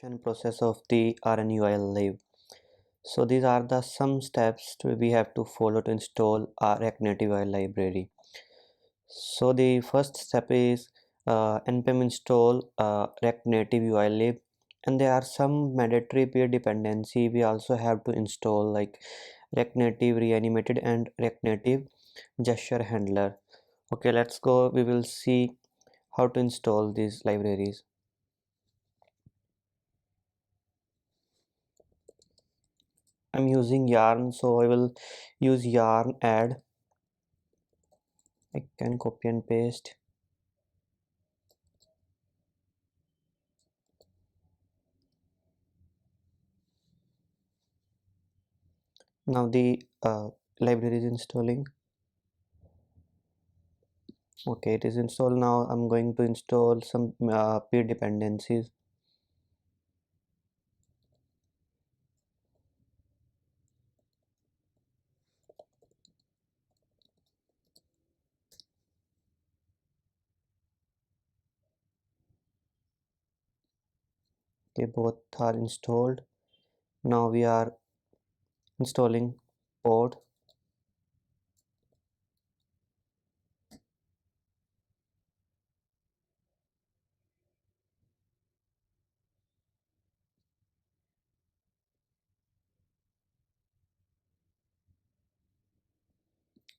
installation process of the RNUILib. So these are the some steps we have to follow to install our react-native-ui library. So the first step is npm install react-native-ui-lib, and there are some mandatory peer dependency we also have to install, like react-native-reanimated and react-native gesture handler. Okay, let's go. We will see how to install these libraries. I'm using yarn, so I will use yarn add. I can copy and paste. Now the library is installing. Okay, it is installed. Now I'm going to install some peer dependencies. Okay, both are installed. Now we are installing pod.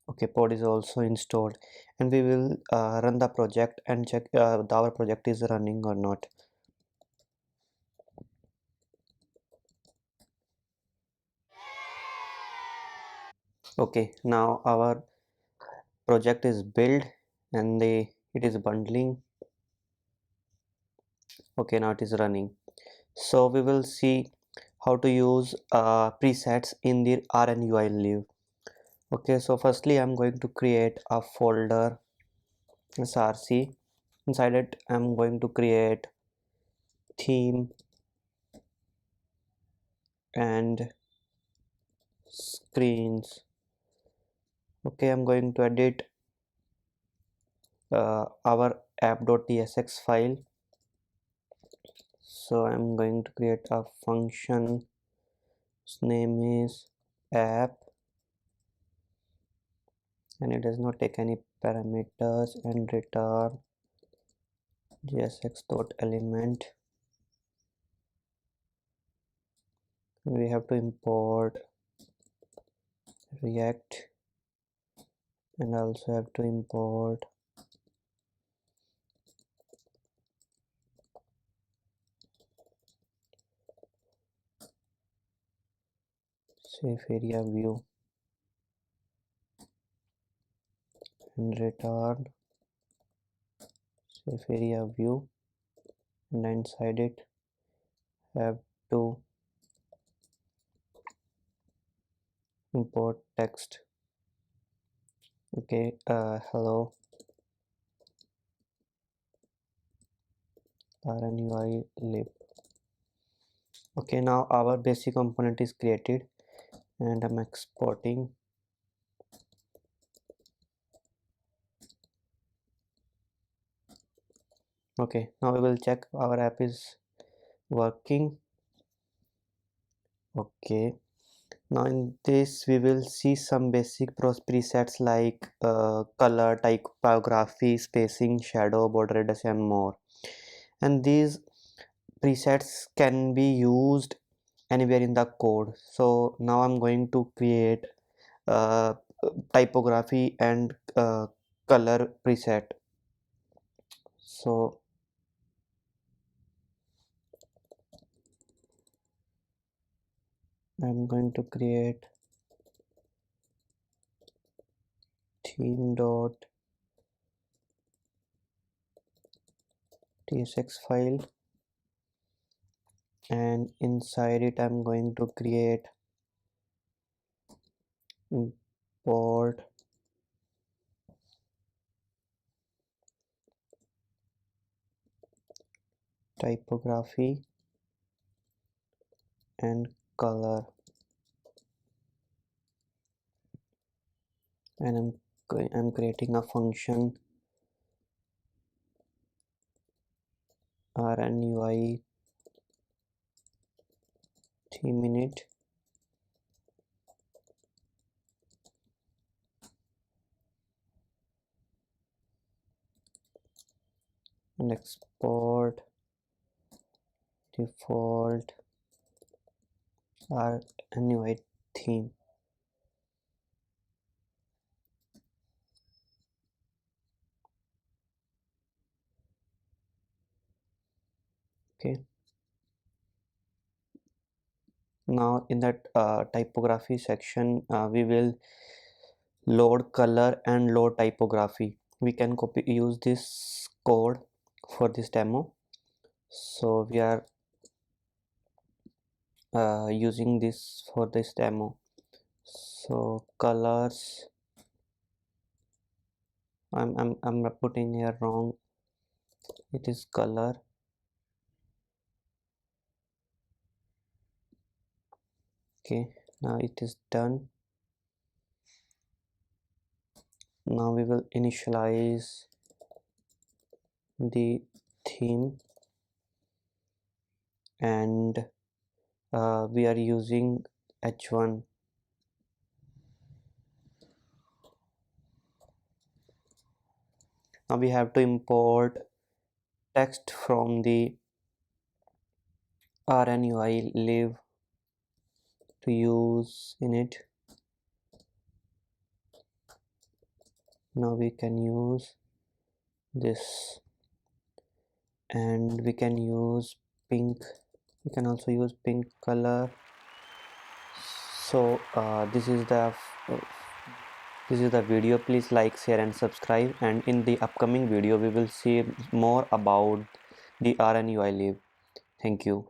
Okay, pod is also installed, and we will run the project and check our project is running or not. Okay, now our project is built and it is bundling. Okay, now it is running. So we will see how to use presets in the RNUILib. Okay, so firstly I'm going to create a folder src. Inside it I'm going to create theme and screens. Okay, I'm going to edit our app.tsx file. So I'm going to create a function. Its name is app, and it does not take any parameters, and return jsx.element. We have to import react and also have to import safe area view and return safe area view, and inside it have to import text. Okay, hello RNUILib. Okay, now our basic component is created and I'm exporting. Okay, now we will check our app is working. Okay, now in this we will see some basic presets like color, typography, spacing, shadow, border radius, and more. And these presets can be used anywhere in the code. So now I'm going to create uh, typography and color preset. So I'm going to create theme.tsx file, and inside it I'm going to create import typography and color, and I'm creating a function RNUI theme init, and export default RNUI theme. Okay, now in that typography section we will load color and load typography. We can use this code for this demo. So we are using this for this demo. So colors, I'm putting here wrong. It is color. Okay, now it is done. Now we will initialize the theme, and we are using h1. Now we have to import text from the RNUILib to use in it. Now we can use this, and we can use pink. We can also use pink color. So this is the video. Please like, share and subscribe, and in the upcoming video we will see more about the RNUILib. Thank you.